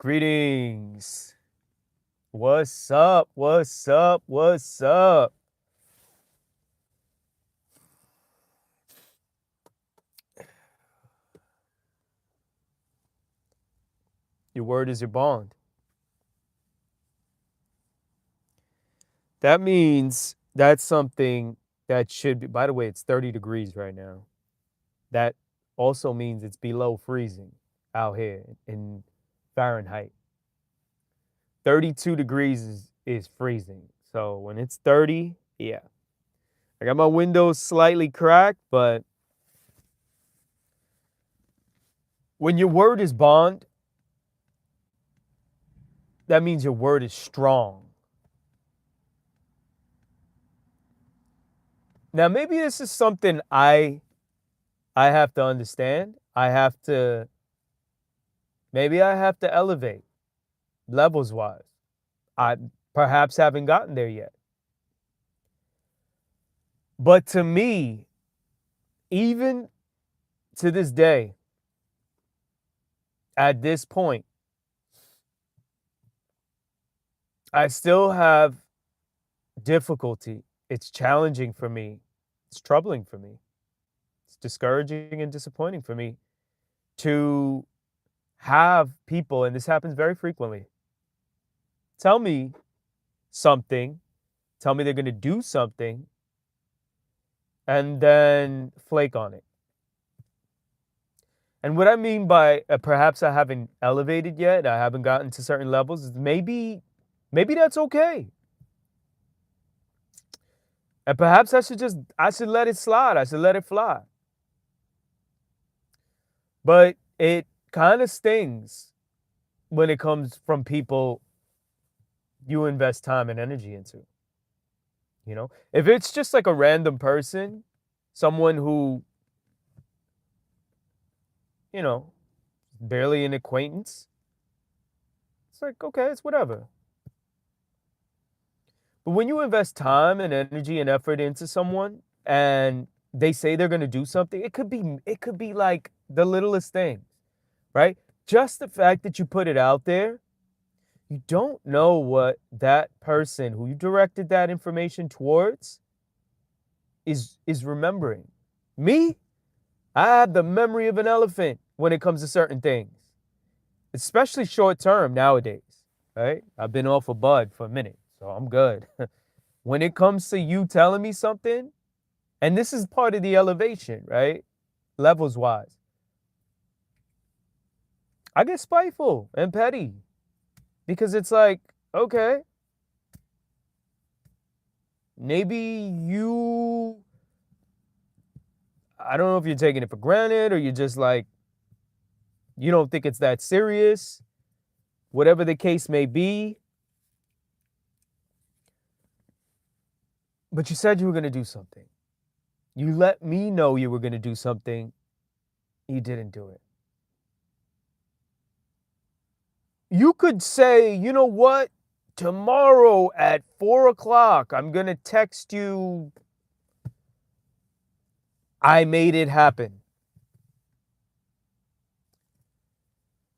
Greetings. What's up? What's up? What's up? Your word is your bond. That means that's something that should be, by the way, it's 30 degrees right now. That also means it's below freezing out here in Fahrenheit. 32 degrees is freezing. So when it's 30, yeah. I got my windows slightly cracked, but when your word is bond, that means your word is strong. Now, maybe this is something I have to understand. Maybe I have to elevate levels wise. I perhaps haven't gotten there yet. But to me, even to this day, at this point, I still have difficulty. It's challenging for me. It's troubling for me. It's discouraging and disappointing for me to have people, and this happens very frequently, tell me something, tell me they're going to do something, and then flake on it. And what I mean by perhaps I haven't elevated yet, I haven't gotten to certain levels, is maybe that's okay. And perhaps I should let it slide. I should let it fly. But it kind of stings when it comes from people you invest time and energy into. You know, if it's just like a random person, someone who, you know, barely an acquaintance, it's like, okay, it's whatever. But when you invest time and energy and effort into someone and they say they're going to do something, it could be like the littlest thing, right? Just the fact that you put it out there, you don't know what that person who you directed that information towards is remembering. Me, I have the memory of an elephant when it comes to certain things, especially short term nowadays, right? I've been off a bud for a minute, so I'm good. When it comes to you telling me something, and this is part of the elevation, right? Levels wise, I get spiteful and petty because it's like, okay, maybe I don't know if you're taking it for granted or you're just like, you don't think it's that serious, whatever the case may be. But you said you were going to do something. You let me know you were going to do something. You didn't do it. You could say, you know what? Tomorrow at 4:00, I'm going to text you. I made it happen.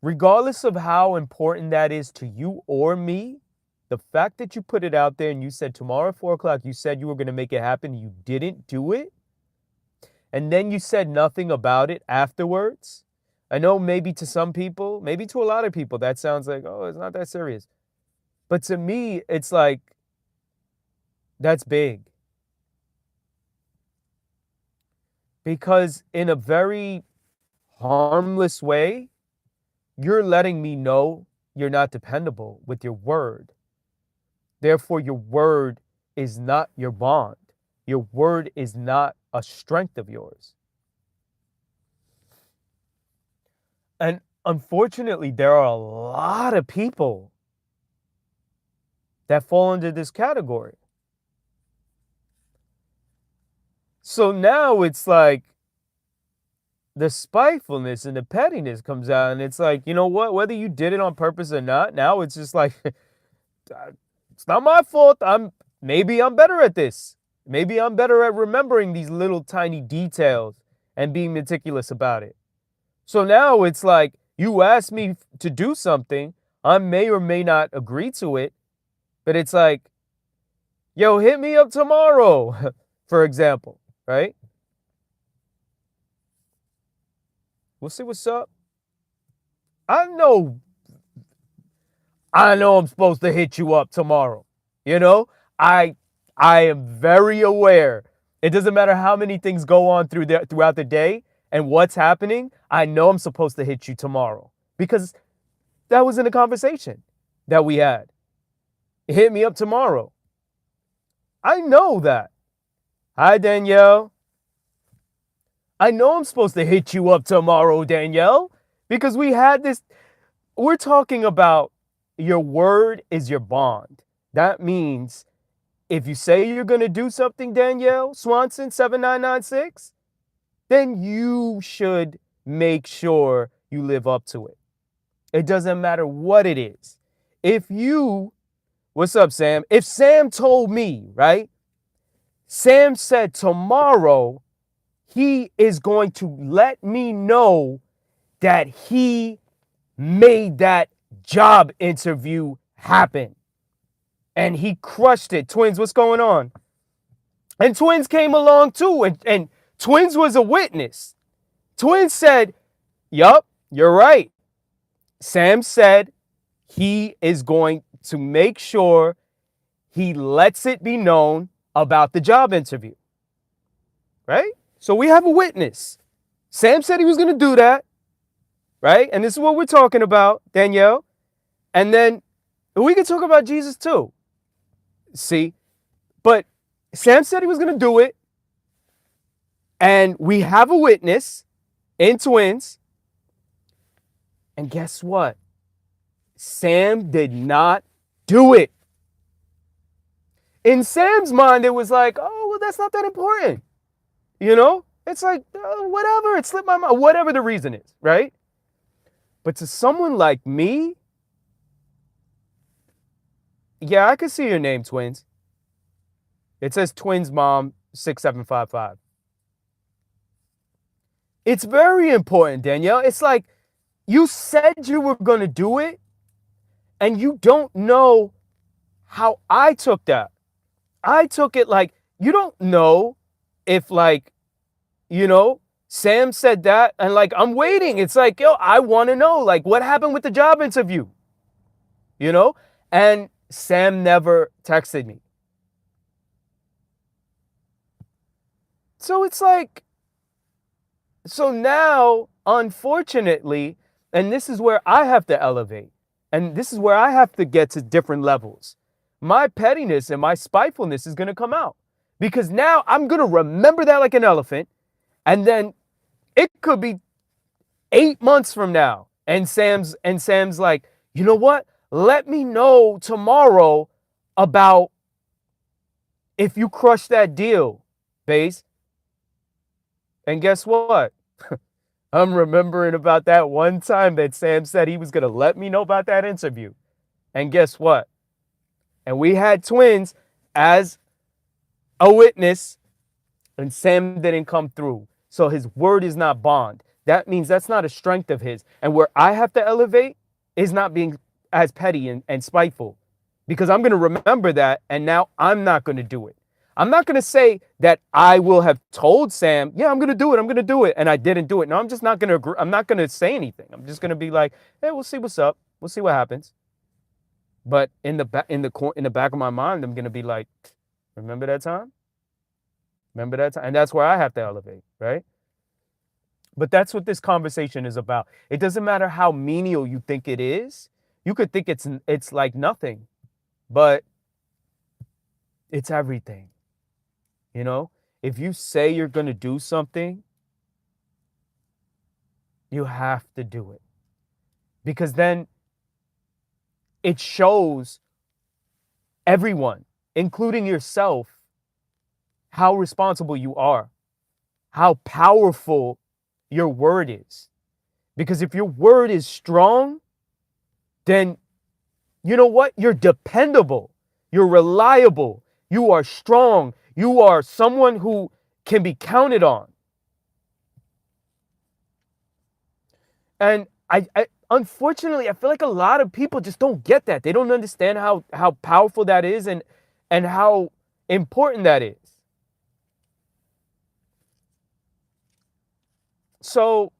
Regardless of how important that is to you or me, the fact that you put it out there and you said tomorrow at 4:00, you said you were going to make it happen, you didn't do it, and then you said nothing about it afterwards. I know maybe to some people, maybe to a lot of people, that sounds like, oh, it's not that serious. But to me, it's like, that's big. Because in a very harmless way, you're letting me know you're not dependable with your word. Therefore, your word is not your bond. Your word is not a strength of yours. And unfortunately, there are a lot of people that fall under this category. So now it's like the spitefulness and the pettiness comes out, and it's like, you know what? Whether you did it on purpose or not, now it's just like, it's not my fault. Maybe I'm better at this. Maybe I'm better at remembering these little tiny details and being meticulous about it. So now it's like, you asked me to do something. I may or may not agree to it, but it's like, yo, hit me up tomorrow, for example, right? We'll see what's up. I know I'm supposed to hit you up tomorrow. You know, I I am very aware. It doesn't matter how many things go on throughout the day and what's happening. I know I'm supposed to hit you tomorrow because that was in a conversation that we had. Hit me up tomorrow. I know that. Hi, Danielle. I know I'm supposed to hit you up tomorrow, Danielle, because we had this. We're talking about your word is your bond. That means if you say you're going to do something, Danielle Swanson 7996, then you should make sure you live up to it. It doesn't matter what it is. If you, what's up, Sam? If Sam told me, right? Sam said tomorrow he is going to let me know that he made that job interview happen. And he crushed it. Twins, what's going on? And Twins came along too. And Twins was a witness. Twins said, yup, you're right. Sam said he is going to make sure he lets it be known about the job interview. Right? So we have a witness. Sam said he was going to do that. Right? And this is what we're talking about, Danielle. And then we can talk about Jesus too. See? But Sam said he was going to do it. And we have a witness in Twins. And guess what? Sam did not do it. In Sam's mind, it was like, oh, well, that's not that important. You know? It's like, whatever, it slipped my mind, whatever the reason is, right? But to someone like me, yeah, I can see your name, Twins. It says Twins Mom 6755. It's very important, Danielle. It's like you said you were going to do it, and you don't know how I took that. I took it like, you don't know if, like, you know, Sam said that, and like, I'm waiting. It's like, yo, I want to know, like, what happened with the job interview? You know? And Sam never texted me. So it's like, so now, unfortunately, and this is where I have to elevate, and this is where I have to get to different levels. My pettiness and my spitefulness is going to come out because now I'm going to remember that like an elephant. And then it could be 8 months from now. And Sam's like, you know what? Let me know tomorrow about if you crush that deal, Baze. And guess what? I'm remembering about that one time that Sam said he was going to let me know about that interview. And guess what? And we had Twins as a witness, and Sam didn't come through. So his word is not bond. That means that's not a strength of his. And where I have to elevate is not being as petty and spiteful, because I'm going to remember that, and now I'm not going to do it. I'm not going to say that I will have told Sam, yeah, I'm going to do it, and I didn't do it. No, I'm just not going to agree. I'm not going to say anything. I'm just going to be like, hey, we'll see what's up. We'll see what happens. But in the back of my mind, I'm going to be like, remember that time? Remember that time? And that's where I have to elevate, right? But that's what this conversation is about. It doesn't matter how menial you think it is. You could think it's like nothing, but it's everything. You know, if you say you're going to do something, you have to do it, because then it shows everyone, including yourself, how responsible you are, how powerful your word is. Because if your word is strong, then you know what? You're dependable. You're reliable. You are strong. You are someone who can be counted on. And I unfortunately, I feel like a lot of people just don't get that. They don't understand how powerful that is and how important that is. So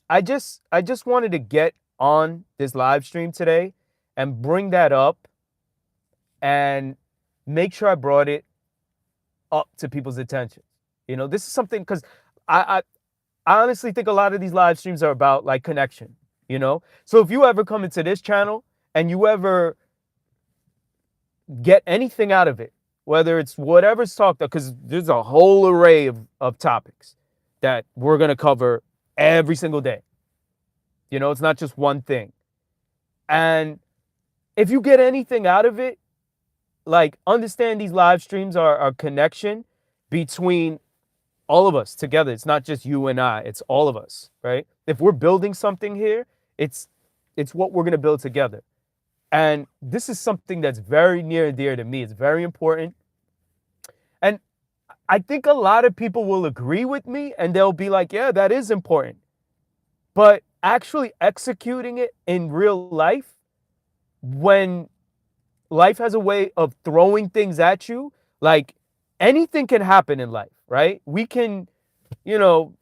I just wanted to get on this live stream today and bring that up and make sure I brought it up to people's attention. This is something because I, I honestly think a lot of these live streams are about like connection. So if you ever come into this channel and you ever get anything out of it, whether it's whatever's talked about, because there's a whole array of topics that we're going to cover every single day. It's not just one thing. And if you get anything out of it, like understand these live streams are a connection between all of us together. It's not just you and I, it's all of us, right? If we're building something here, it's what we're going to build together. And this is something that's very near and dear to me. It's very important. And I think a lot of people will agree with me and they'll be like, yeah, that is important. But actually executing it in real life, when life has a way of throwing things at you, like anything can happen in life, right? We can, you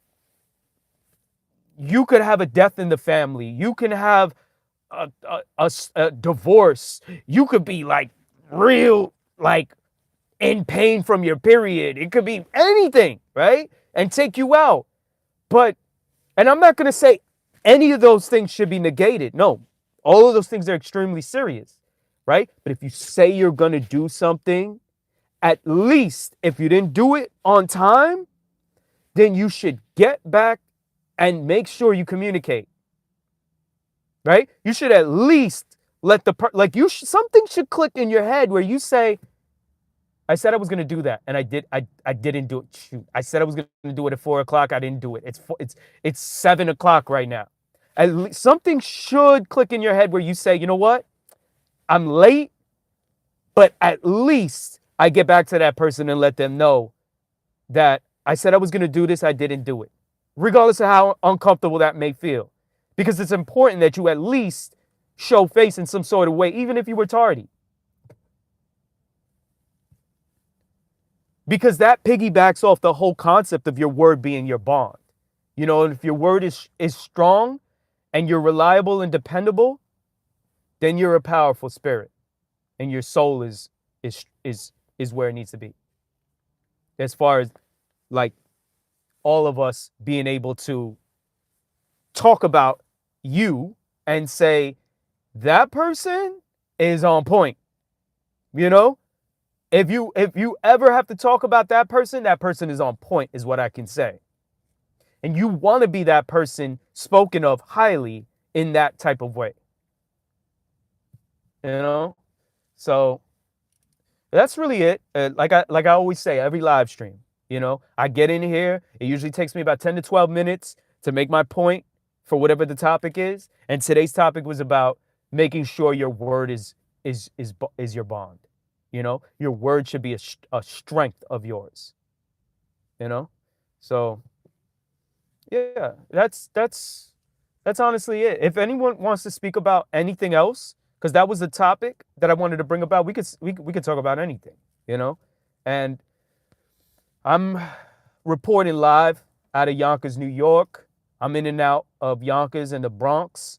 could have a death in the family. You can have a divorce. You could be like real, like in pain from your period. It could be anything, right? And take you out. And I'm not going to say any of those things should be negated. No, all of those things are extremely serious, right? But if you say you're going to do something, at least if you didn't do it on time, then you should get back and make sure you communicate, right? You should at least let something should click in your head where you say, I said I was going to do that, and I didn't do it. Shoot, I said I was going to do it at 4:00. I didn't do it. It's 7:00 right now. At least something should click in your head where you say, you know what? I'm late, but at least I get back to that person and let them know that I said I was going to do this. I didn't do it, regardless of how uncomfortable that may feel, because it's important that you at least show face in some sort of way, even if you were tardy. Because that piggybacks off the whole concept of your word being your bond. And if your word is strong and you're reliable and dependable, then you're a powerful spirit and your soul is where it needs to be. As far as like all of us being able to talk about you and say, that person is on point. If you ever have to talk about that person is on point, is what I can say. And you want to be that person spoken of highly in that type of way. So that's really it. Like I always say, every live stream, I get in here. It usually takes me about 10 to 12 minutes to make my point for whatever the topic is. And today's topic was about making sure your word is your bond. Your word should be a strength of yours. So yeah, that's honestly it. If anyone wants to speak about anything else, because that was the topic that I wanted to bring about, we could talk about anything, And I'm reporting live out of Yonkers, New York. I'm in and out of Yonkers and the Bronx,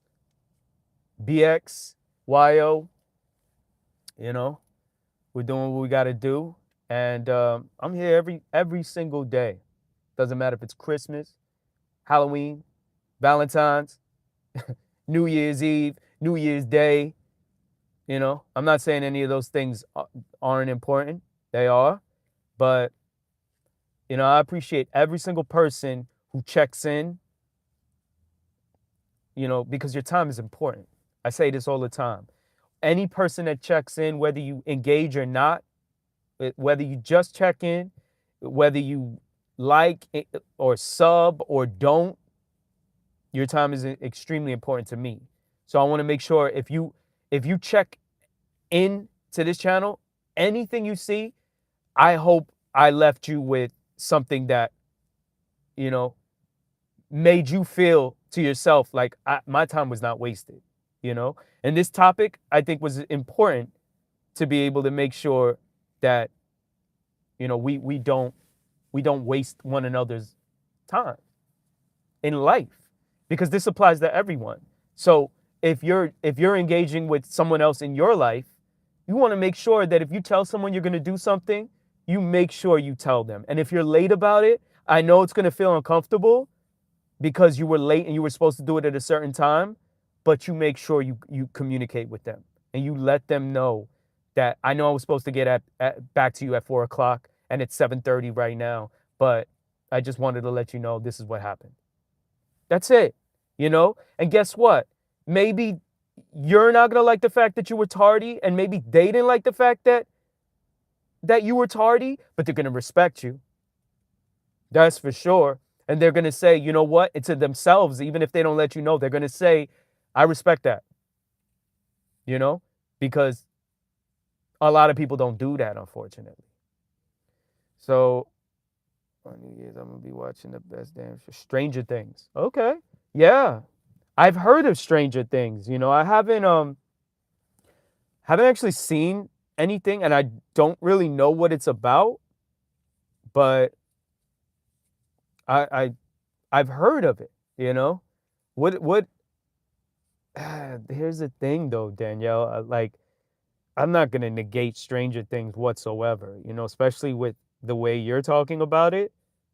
BX, YO. We're doing what we got to do. And I'm here every single day. Doesn't matter if it's Christmas, Halloween, Valentine's, New Year's Eve, New Year's Day. I'm not saying any of those things aren't important. They are. But, I appreciate every single person who checks in, because your time is important. I say this all the time. Any person that checks in, whether you engage or not, whether you just check in, whether you like or sub or don't, your time is extremely important to me. So I want to make sure if you check in to this channel, anything you see, I hope I left you with something that, made you feel to yourself, like, my time was not wasted, you know? And this topic, I think, was important to be able to make sure that, you know, we don't waste one another's time in life, because this applies to everyone. So if you're engaging with someone else in your life, you want to make sure that if you tell someone you're going to do something, you make sure you tell them. And if you're late about it, I know it's going to feel uncomfortable because you were late and you were supposed to do it at a certain time, but you make sure you communicate with them and you let them know that I know I was supposed to get back to you at 4 o'clock and it's 7:30 right now, but I just wanted to let you know this is what happened. That's it, you know? And guess what? Maybe you're not going to like the fact that you were tardy, and maybe they didn't like the fact that you were tardy, but they're going to respect you. That's for sure. And they're going to say, you know what? It's to themselves, even if they don't let you know, they're going to say, I respect that, you know? Because a lot of people don't do that, unfortunately. So on New Year's, I'm going to be watching the best damn show. Stranger Things. Okay. Yeah. I've heard of Stranger Things. You know, I haven't actually seen anything, and I don't really know what it's about, but I've heard of it, you know? What here's the thing though, Danielle, like, I'm not going to negate Stranger Things whatsoever, you know, especially with the way you're talking about it,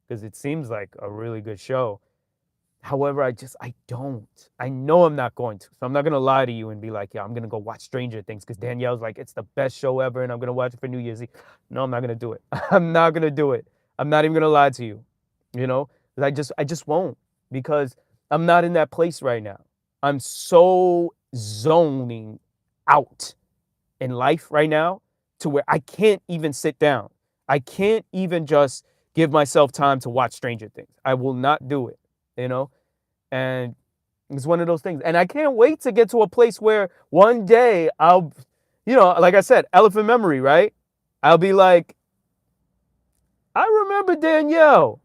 because it seems like a really good show. However, I don't. I know I'm not going to. So I'm not going to lie to you and be like, yeah, I'm going to go watch Stranger Things because Danielle's like, it's the best show ever and I'm going to watch it for New Year's Eve. No, I'm not going to do it. I'm not going to do it. I'm not even going to lie to you, you know? I just won't, because I'm not in that place right now. I'm so zoning out in life right now to where I can't even sit down. I can't even just give myself time to watch Stranger Things. I will not do it, you know? And it's one of those things. And I can't wait to get to a place where one day I'll, you know, like I said, elephant memory, right? I'll be like, I remember Danielle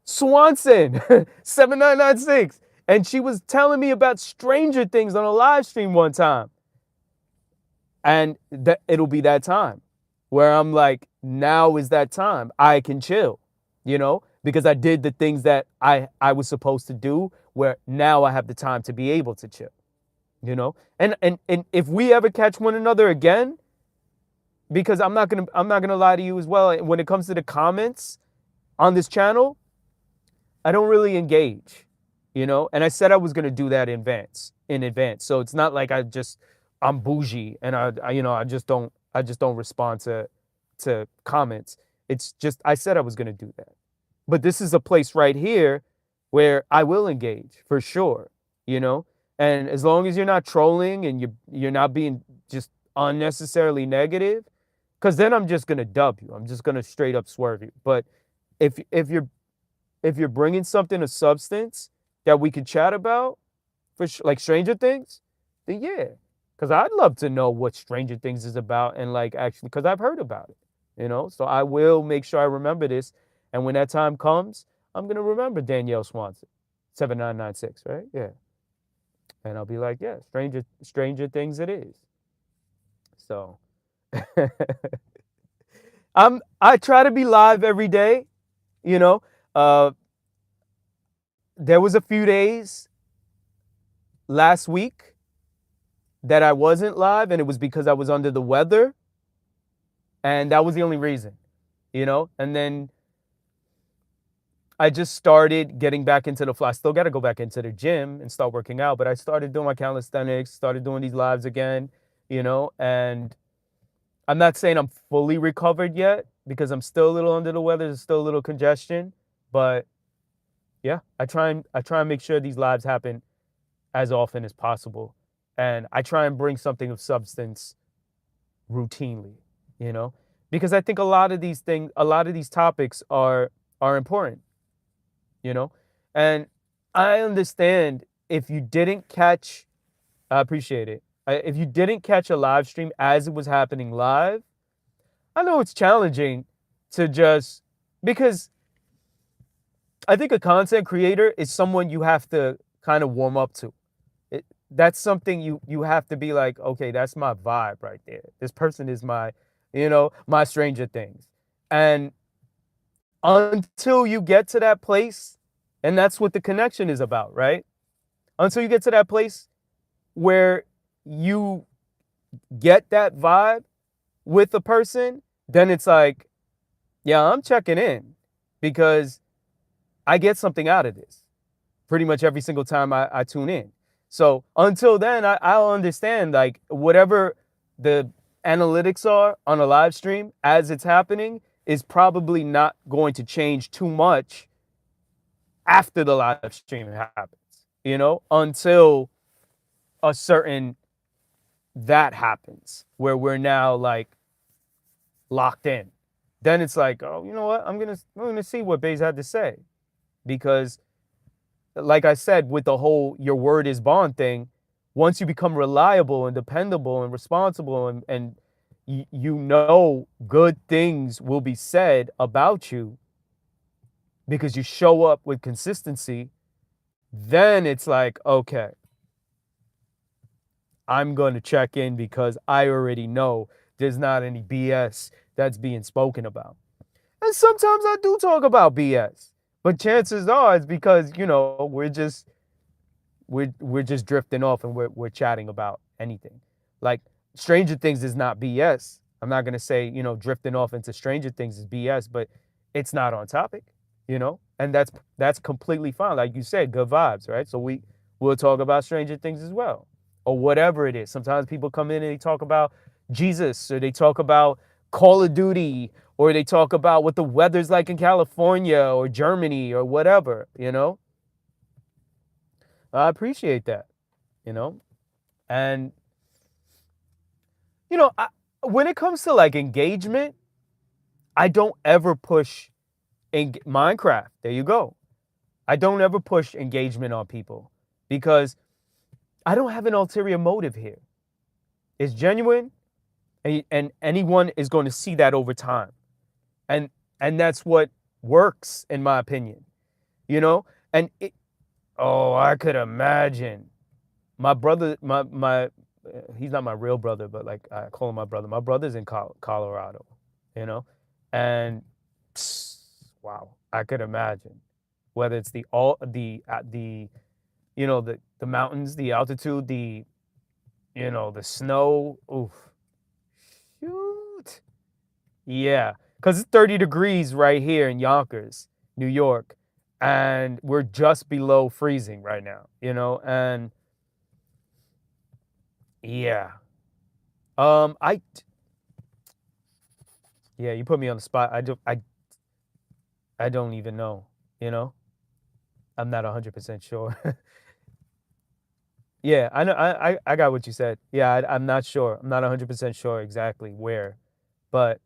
Swanson, 7996. And she was telling me about Stranger Things on a live stream one time. And it'll be that time where I'm like, now is that time. I can chill, you know, because I did the things that I was supposed to do, where now I have the time to be able to chill, you know. And if we ever catch one another again, because I'm not gonna lie to you as well, when it comes to the comments on this channel, I don't really engage, you know. And I said I was gonna do that in advance. So it's not like I'm bougie and I just don't respond to comments. It's just I said I was gonna do that. But this is a place right here where I will engage for sure, you know? And as long as you're not trolling and you're not being just unnecessarily negative, because then I'm just gonna dub you. I'm just gonna straight up swerve you. But if you're bringing something of substance that we could chat about, like Stranger Things, then yeah, because I'd love to know what Stranger Things is about, and like actually, because I've heard about it, you know. So I will make sure I remember this, and when that time comes, I'm gonna remember Danielle Swanson, 7996, right? Yeah, and I'll be like, yeah, Stranger Things it is. So I try to be live every day, you know. There was a few days last week that I wasn't live, and it was because I was under the weather, and that was the only reason, you know. And then I just started getting back into the flow. I still got to go back into the gym and start working out, but I started doing my calisthenics, started doing these lives again, you know. And I'm not saying I'm fully recovered yet, because I'm still a little under the weather. There's still a little congestion, but yeah, I try and make sure these lives happen as often as possible. And I try and bring something of substance routinely, you know, because I think a lot of these topics are important, you know. And I understand if you didn't catch, I appreciate it. If you didn't catch a live stream as it was happening live, I know it's challenging to because I think a content creator is someone you have to kind of warm up to. That's something you have to be like, okay, that's my vibe right there. This person is my, my Stranger Things. And until you get to that place, and that's what the connection is about, right? Until you get to that place where you get that vibe with a person, then it's like, yeah, I'm checking in because I get something out of this pretty much every single time I tune in. So until then, I'll understand like whatever the analytics are on a live stream as it's happening is probably not going to change too much after the live stream happens, until a certain that happens where we're now like locked in. Then it's like, oh, you know what? I'm gonna see what Baze had to say, because, like I said, with the whole your word is bond thing, once you become reliable and dependable and responsible, and good things will be said about you because you show up with consistency, then it's like, okay, I'm going to check in because I already know there's not any BS that's being spoken about. And sometimes I do talk about BS, but chances are it's because, we're just drifting off and we're chatting about anything. Like Stranger Things is not BS. I'm not going to say, drifting off into Stranger Things is BS, but it's not on topic, and that's completely fine. Like you said, good vibes, right? So we'll talk about Stranger Things as well, or whatever it is. Sometimes people come in and they talk about Jesus, or they talk about Call of Duty, or they talk about what the weather's like in California or Germany or whatever, I appreciate that, and, when it comes to like engagement, I don't ever push in Minecraft. There you go. I don't ever push engagement on people because I don't have an ulterior motive here. It's genuine, and anyone is going to see that over time. And that's what works, in my opinion, and I could imagine my brother, he's not my real brother, but like I call him my brother. My brother's in Colorado, and wow, I could imagine whether it's the mountains, the altitude, the snow. Oof, shoot, yeah, because it's 30 degrees right here in Yonkers, New York, and we're just below freezing right now, and yeah. I Yeah, you put me on the spot. I don't even know, you know? I'm not 100% sure. Yeah, I know I got what you said. Yeah, I'm not sure. I'm not 100% sure exactly where, but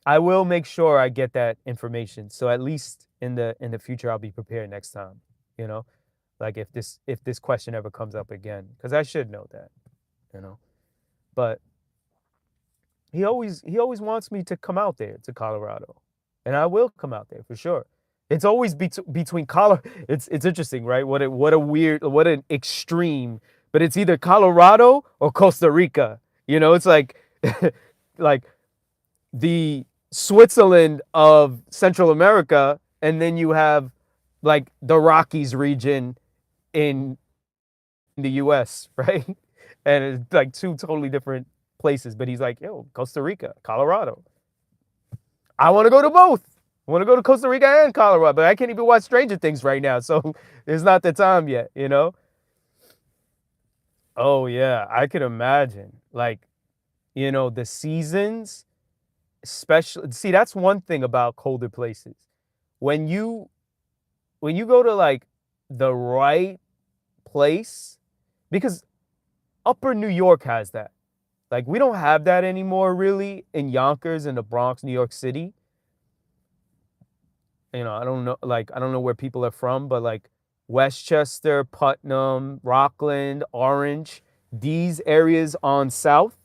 I will make sure I get that information. So at least in the future I'll be prepared next time, you know? Like if this question ever comes up again, cuz I should know that, you know. But he always wants me to come out there to Colorado, and I will come out there for sure. It's always between Colorado. It's interesting, right? What an extreme. But it's either Colorado or Costa Rica. It's like like the Switzerland of Central America, and then you have like the Rockies region in the U.S., right? And it's like two totally different places. But he's like, yo, Costa Rica, Colorado. I want to go to both. I want to go to Costa Rica and Colorado, but I can't even watch Stranger Things right now, so it's not the time yet, Oh yeah, I could imagine. Like, the seasons, especially. See, that's one thing about colder places. When you when you go to like the right place, because Upper New York has that. Like we don't have that anymore really in Yonkers in the Bronx, New York City. I don't know where people are from, but like Westchester, Putnam, Rockland, Orange, these areas on South,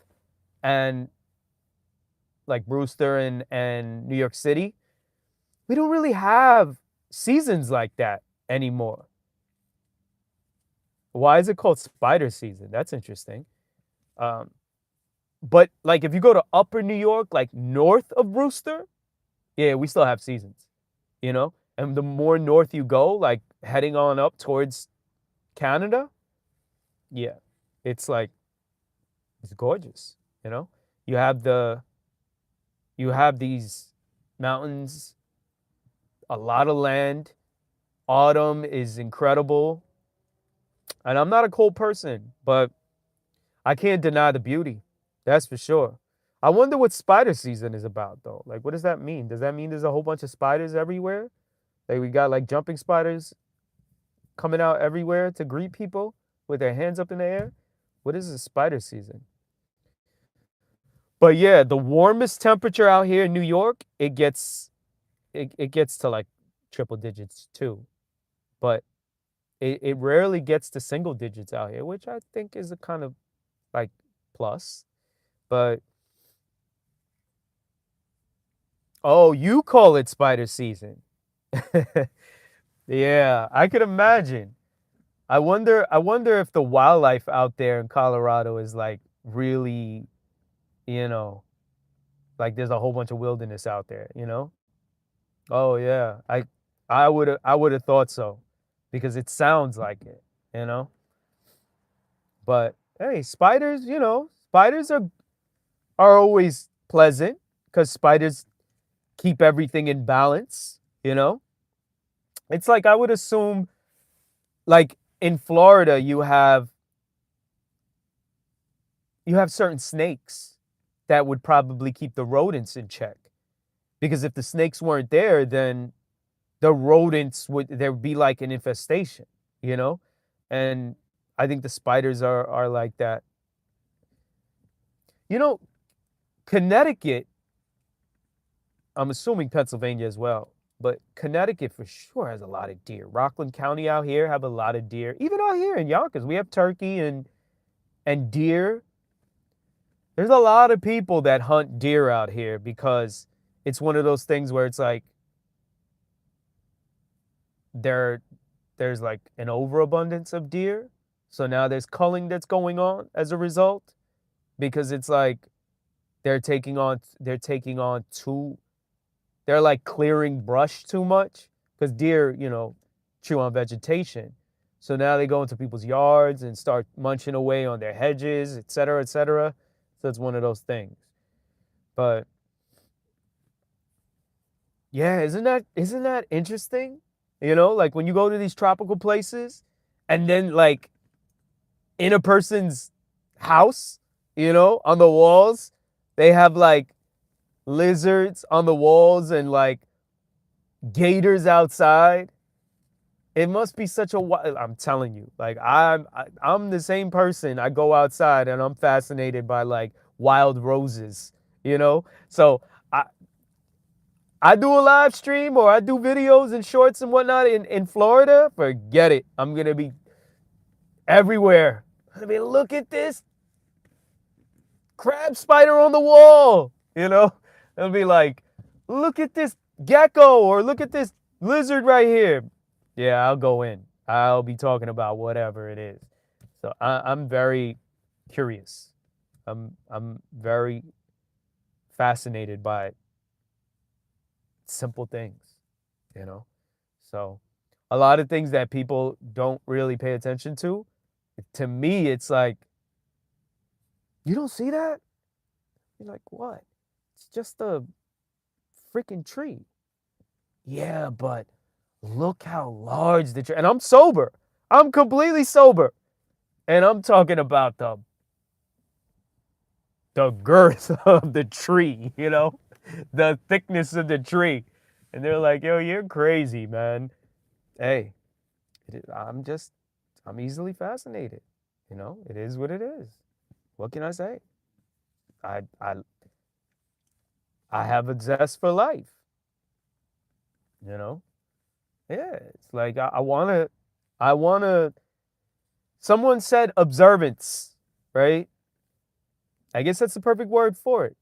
and like Brewster and New York City, we don't really have seasons like that anymore. Why is it called spider season? That's interesting. Um, but like if you go to upper New York, like north of Brewster, yeah, we still have seasons, you know? And the more north you go, like heading on up towards Canada, yeah, it's like it's gorgeous, you know? You have the you have these mountains, a lot of land. Autumn is incredible. And I'm not a cold person, but I can't deny the beauty. That's for sure. I wonder what spider season is about though. Like what does that mean? Does that mean there's a whole bunch of spiders everywhere? Like we got like jumping spiders coming out everywhere to greet people with their hands up in the air? What is a spider season? But yeah, the warmest temperature out here in New York, it gets to like triple digits too. But it rarely gets to single digits out here, which I think is a kind of like plus. But oh, you call it spider season. Yeah, I could imagine. I wonder if the wildlife out there in Colorado is like really, you know, like there's a whole bunch of wilderness out there, you know? Oh yeah. I would have thought so because it sounds like it, you know? But hey, spiders, spiders are always pleasant cuz spiders keep everything in balance, you know? It's like I would assume like in Florida you have certain snakes that would probably keep the rodents in check. Because if the snakes weren't there, then the rodents would there would be like an infestation, you know? And I think the spiders are like that. You know, Connecticut, I'm assuming Pennsylvania as well, but Connecticut for sure has a lot of deer. Rockland County out here have a lot of deer. Even out here in Yonkers, we have turkey and deer. There's a lot of people that hunt deer out here because it's one of those things where it's like there there's like an overabundance of deer. So now there's culling that's going on as a result because it's like they're taking on too they're like clearing brush too much because deer, chew on vegetation. So now they go into people's yards and start munching away on their hedges, et cetera, et cetera. So it's one of those things. But yeah, isn't that interesting? Like when you go to these tropical places and then like in a person's house, on the walls, they have like lizards on the walls and like gators outside. It must be such a wild, I'm telling you, like I'm the same person. I go outside and I'm fascinated by like wild roses, you know? So I I do a live stream or I do videos and shorts and whatnot in Florida, forget it. I'm gonna be everywhere. I'm gonna be, look at this crab spider on the wall, It'll be like, look at this gecko or look at this lizard right here. Yeah, I'll go in. I'll be talking about whatever it is. So I'm very curious. I'm very fascinated by simple things, you know. So a lot of things that people don't really pay attention to me, it's like, you don't see that? You're like, what? It's just a freaking tree. Yeah, but look how large the tree. And I'm sober. I'm completely sober. And I'm talking about the girth of the tree, the thickness of the tree. And they're like, yo, you're crazy, man. Hey, I'm easily fascinated. It is what it is. What can I say? I I I have a zest for life, you know? Yeah, it's like I wanna someone said observance, right? I guess that's the perfect word for it.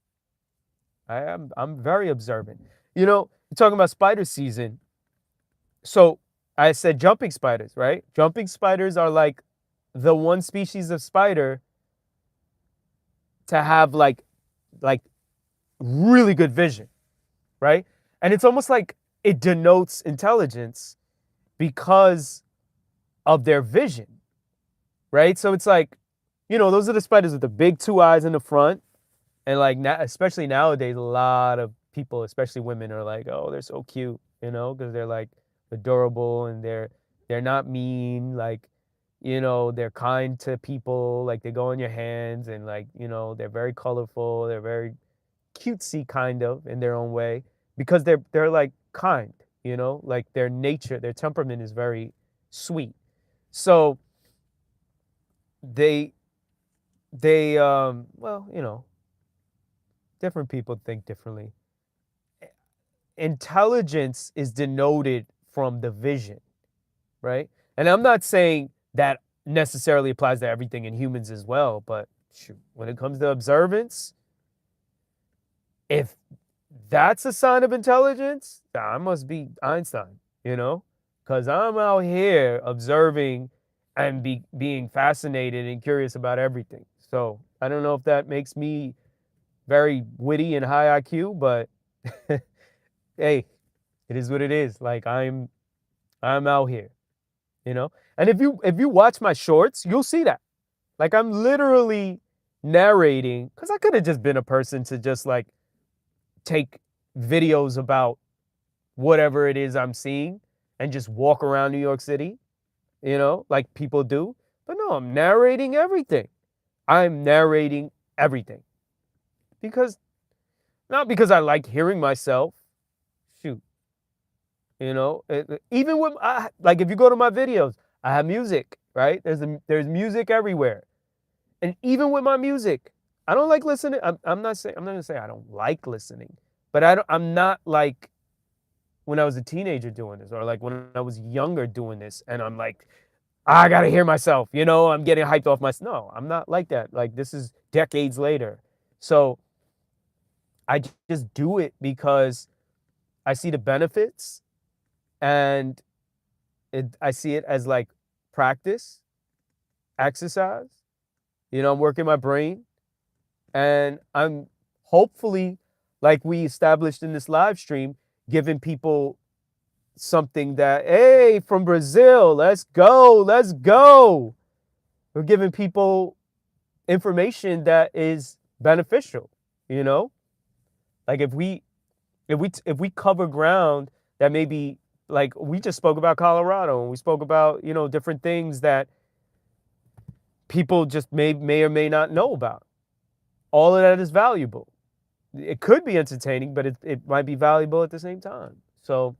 I'm very observant. You're talking about spider season. So I said jumping spiders, right? Jumping spiders are like the one species of spider to have like really good vision, right? And it's almost like it denotes intelligence because of their vision, right? So it's like, those are the spiders with the big two eyes in the front. And like now, especially nowadays, a lot of people, especially women, are like, oh, they're so cute, because they're like adorable and they're not mean, like, they're kind to people, like they go in your hands and like, they're very colorful, they're very cutesy kind of in their own way because they're like kind, like their nature, their temperament is very sweet. So they well, different people think differently. Intelligence is denoted from the vision, right? And I'm not saying that necessarily applies to everything in humans as well, but shoot, when it comes to observance, if that's a sign of intelligence, I must be Einstein, because I'm out here observing and being fascinated and curious about everything. So I don't know if that makes me very witty and high IQ, but hey, it is what it is. Like I'm out here, And if you watch my shorts, you'll see that. Like I'm literally narrating because I could have just been a person to just like take videos about whatever it is I'm seeing and just walk around New York City, like people do. But no, I'm narrating everything. I'm narrating everything because not because I like hearing myself. Shoot, even with like if you go to my videos, I have music, right? There's music everywhere, and even with my music, I don't like listening. I'm not gonna say I don't like listening, but I'm not like when I was a teenager doing this, or like when I was younger doing this, and I'm like, I gotta hear myself, I'm getting hyped off my. No, I'm not like that. Like this is decades later, so I just do it because I see the benefits, and I see it as like practice, exercise. I'm working my brain, and I'm hopefully, like we established in this live stream, giving people something that, hey, from Brazil, let's go, let's go. We're giving people information that is beneficial, you know? Like if we cover ground that maybe like we just spoke about Colorado and we spoke about, different things that people just may or may not know about. All of that is valuable. It could be entertaining, but it might be valuable at the same time. So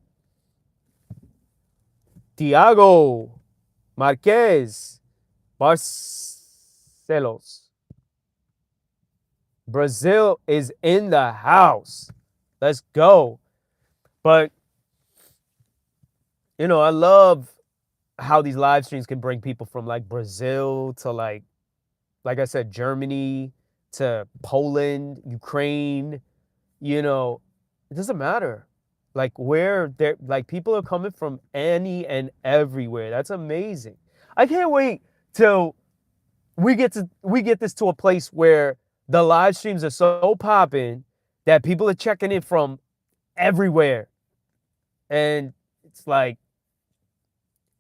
Tiago Marquez Barcelos. Brazil is in the house. Let's go. But, I love how these live streams can bring people from like Brazil to like I said, Germany to Poland, Ukraine, it doesn't matter. Like where they're like people are coming from any and everywhere. That's amazing. I can't wait till we get this to a place where the live streams are so popping that people are checking in from everywhere. And it's like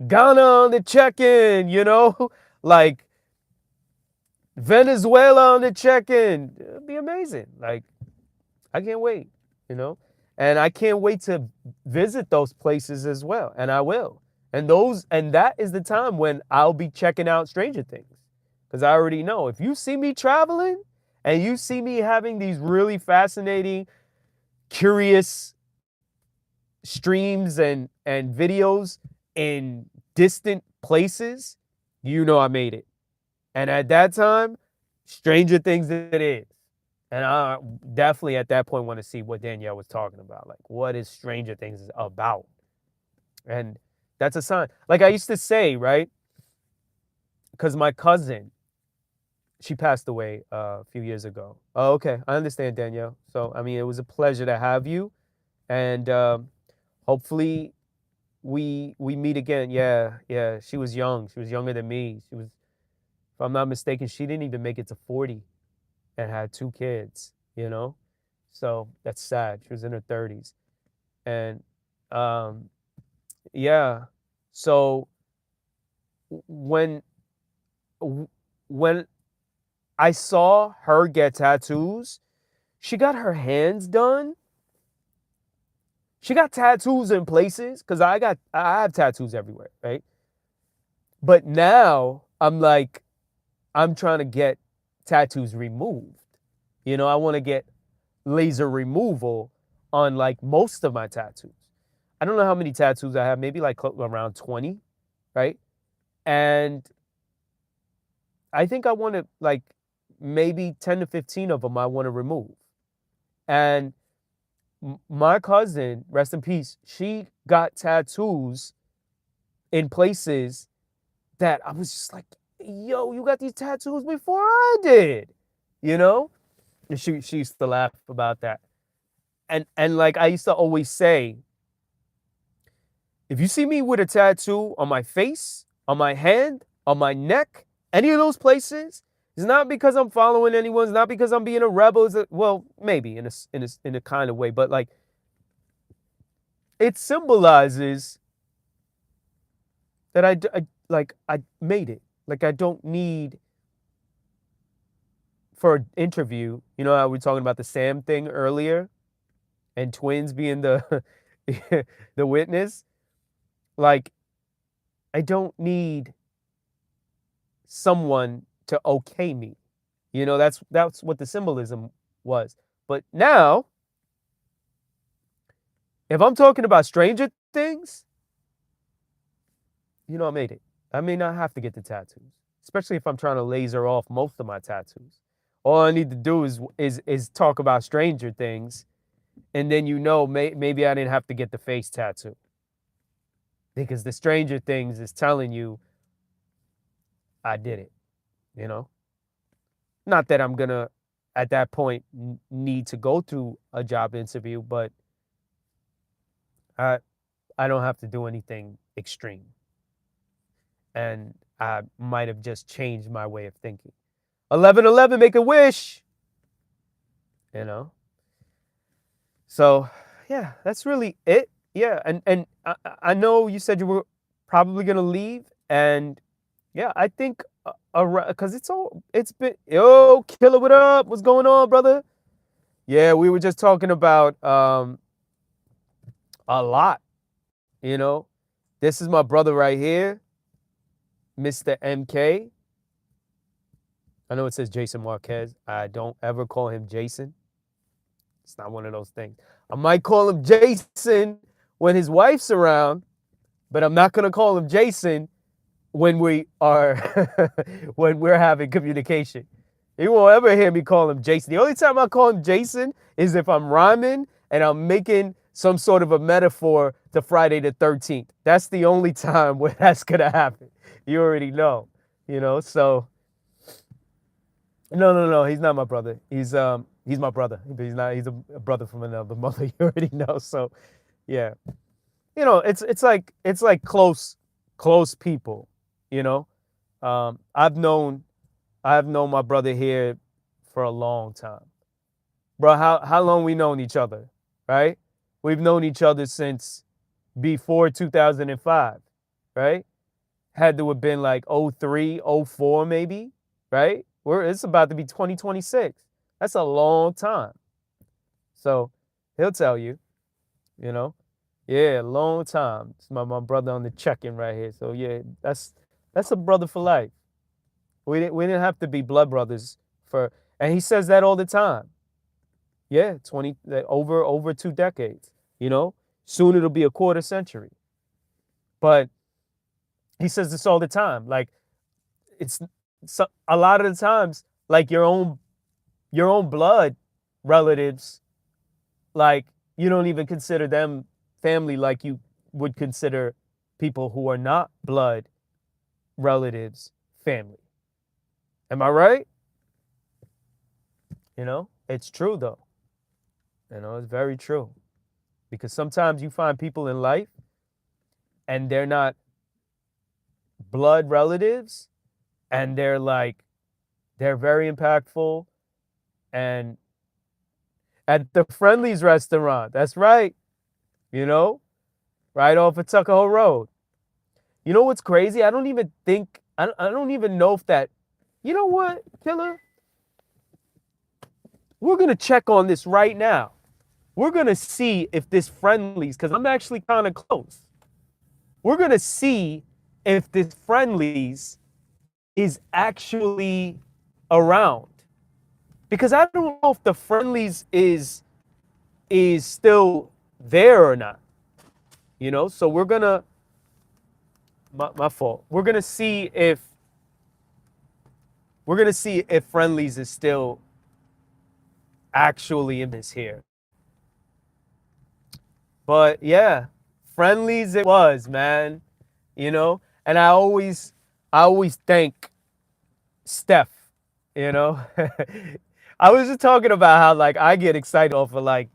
Ghana on the check-in, like Venezuela on the check-in. It'd be amazing. Like, I can't wait, And I can't wait to visit those places as well. And I will. And that is the time when I'll be checking out Stranger Things. Because I already know if you see me traveling and you see me having these really fascinating, curious streams and videos in distant places, I made it. And at that time, Stranger Things it is. And I definitely at that point want to see what Danielle was talking about. Like, what is Stranger Things about? And that's a sign. Like I used to say, right? Because my cousin, she passed away a few years ago. Oh, okay. I understand, Danielle. So, I mean, it was a pleasure to have you. And hopefully we meet again. Yeah, yeah. She was young. She was younger than me. She was If I'm not mistaken, she didn't even make it to 40 and had 2 kids, you know? So that's sad. She was in her 30s. And um, yeah. So when when I saw her get tattoos, she got her hands done. She got tattoos in places because I have tattoos everywhere, right? But now I'm like, I'm trying to get tattoos removed. You know, I want to get laser removal on like most of my tattoos. I don't know how many tattoos I have, maybe like around 20, right? And I think I want to like maybe 10 to 15 of them I want to remove. And my cousin, rest in peace, she got tattoos in places that I was just like, yo, you got these tattoos before I did, you know? And she used to laugh about that. And like I used to always say, if you see me with a tattoo on my face, on my hand, on my neck, any of those places, it's not because I'm following anyone. It's not because I'm being a rebel. Well, maybe in a kind of way, but like it symbolizes that I made it. Like I don't need for an interview. You know how we were talking about the Sam thing earlier, and twins being the the witness. Like I don't need someone to okay me. You know, that's what the symbolism was. But now, if I'm talking about Stranger Things, you know, I made it. I may not have to get the tattoos, especially if I'm trying to laser off most of my tattoos. All I need to do is talk about Stranger Things, and then you know maybe I didn't have to get the face tattoo because the Stranger Things is telling you I did it. You know, not that I'm gonna at that point need to go through a job interview, but I I don't have to do anything extreme. And I might have just changed my way of thinking. 1111, make a wish, you know? So, yeah, that's really it. Yeah, and I know you said you were probably going to leave. And yeah, I think, because it's been, yo, Killer, what up? What's going on, brother? Yeah, we were just talking about a lot, you know? This is my brother right here, Mr. MK. I know it says Jason Marquez. I don't ever call him Jason. It's not one of those things. I might call him Jason when his wife's around, but I'm not gonna call him Jason when we are when we're having communication. You won't ever hear me call him Jason. The only time I call him Jason is if I'm rhyming and I'm making some sort of a metaphor to Friday the 13th. That's the only time where that's gonna happen. You already know, you know. So no. He's not my brother. He's my brother, but he's not. He's a brother from another mother. You already know. So, yeah, you know, it's like close people. You know, I've known my brother here for a long time, bro. How long we known each other, right? We've known each other since before 2005, right? Had to have been like '03, '04 maybe, right? It's about to be 2026. That's a long time. So he'll tell you, you know, yeah, long time. It's my brother on the check-in right here. So yeah, that's a brother for life. We didn't have to be blood brothers for, and he says that all the time. Yeah, over 2 decades. You know, soon it'll be a quarter century. But he says this all the time. Like it's a lot of the times, like your own blood relatives, like you don't even consider them family like you would consider people who are not blood relatives family. Am I right? You know, it's true though. You know, it's very true. Because sometimes you find people in life and they're not blood relatives, and they're very impactful. And at the Friendlies restaurant, that's right, you know, right off of Tuckahoe Road. You know what's crazy? I don't even think I don't even know if that. You know what, Killer? We're gonna check on this right now. We're gonna see if this Friendlies, because I'm actually kind of close. We're gonna see if this Friendlies is actually around, because I don't know if the Friendlies is still there or not. You know, so we're gonna my fault. We're gonna see if Friendlies is still actually in this here. But yeah, Friendlies it was, man. You know, and I always thank Steph. You know, I was just talking about how like I get excited off of like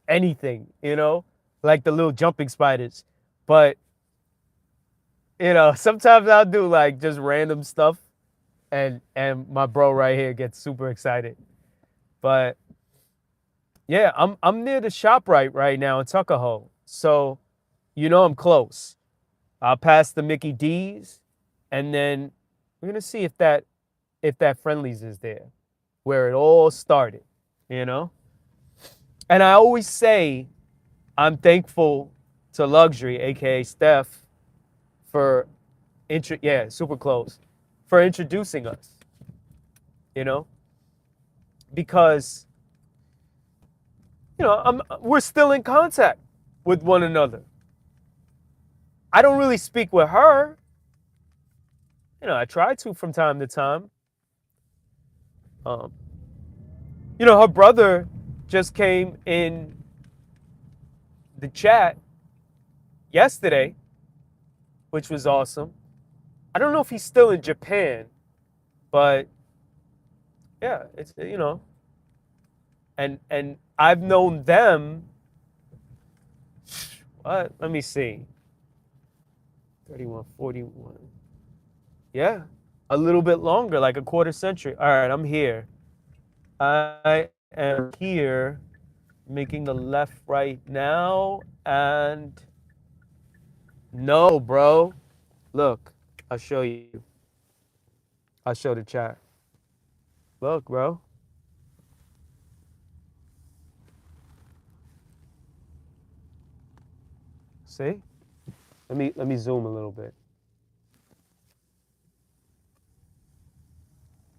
anything. You know, like the little jumping spiders. But sometimes I'll do like just random stuff, and my bro right here gets super excited. But yeah, I'm near the ShopRite right now in Tuckahoe, so I'm close. I'll pass the Mickey D's, and then we're gonna see if that Friendlies is there, where it all started. You know, and I always say I'm thankful to Luxury, aka Steph, for super close, for introducing us. You know, because we're still in contact with one another. I don't really speak with her. I try to from time to time. Um, her brother just came in the chat yesterday, which was awesome. I don't know if he's still in Japan, but yeah, it's and I've known them. What? Let me see. 31, 41. Yeah, a little bit longer, like a quarter century. All right, I'm here. I am here, making the left right now, and no, bro. Look, I'll show you. I'll show the chat. Look, bro. See? Let me zoom a little bit.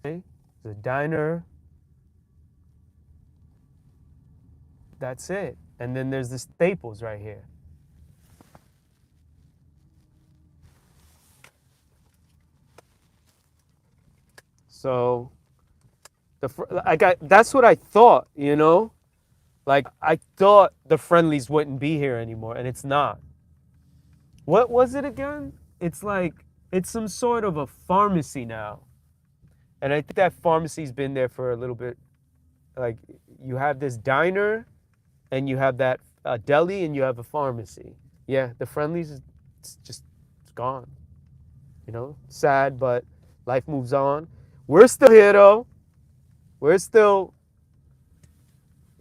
Okay? The diner. That's it. And then there's the Staples right here. So that's what I thought, Like I thought the Friendlies wouldn't be here anymore, and it's not. What was it again? It's some sort of a pharmacy now. And I think that pharmacy's been there for a little bit. Like you have this diner, and you have that deli, and you have a pharmacy. Yeah, the Friendlies is it's gone. Sad, but life moves on. We're still here though. We're still,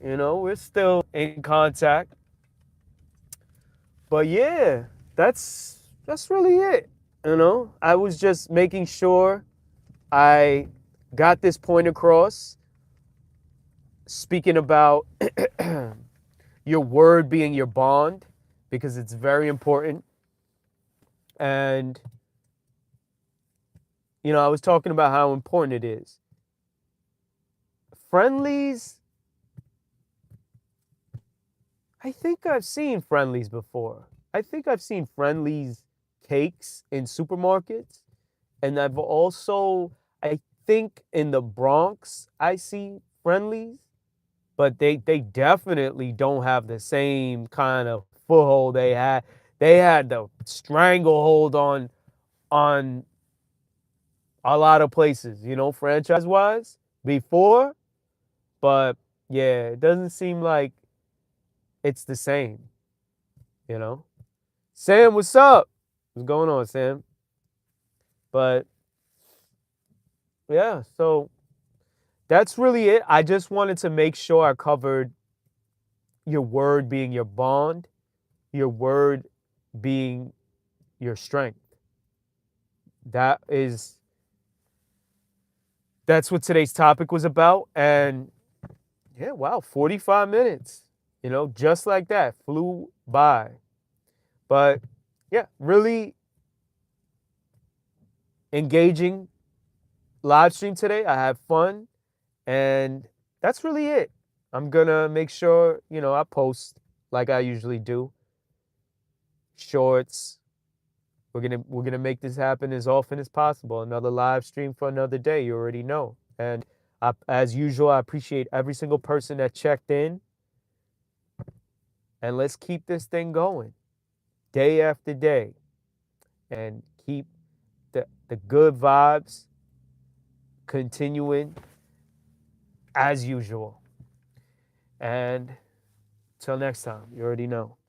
we're still in contact. But yeah, that's really it. I was just making sure I got this point across. Speaking about your word being your bond, because it's very important. And I was talking about how important it is. Friendlies, I think I've seen Friendlies before. I think I've seen Friendlies cakes in supermarkets. And I've also, I think in the Bronx, I see Friendlies. But they definitely don't have the same kind of foothold they had. They had the stranglehold on a lot of places, franchise-wise before. But yeah, it doesn't seem like it's the same, you know? Sam, what's up? What's going on, Sam? But Yeah, so that's really it. I just wanted to make sure I covered your word being your bond, your word being your strength. That is that's what today's topic was about. And yeah, wow, 45 minutes. Just like that, flew by. But yeah, really engaging live stream today. I had fun, and that's really it. I'm gonna make sure, I post like I usually do. Shorts. We're gonna make this happen as often as possible. Another live stream for another day. You already know. And as usual, I appreciate every single person that checked in. And let's keep this thing going day after day, and keep the good vibes continuing as usual. And till next time, you already know.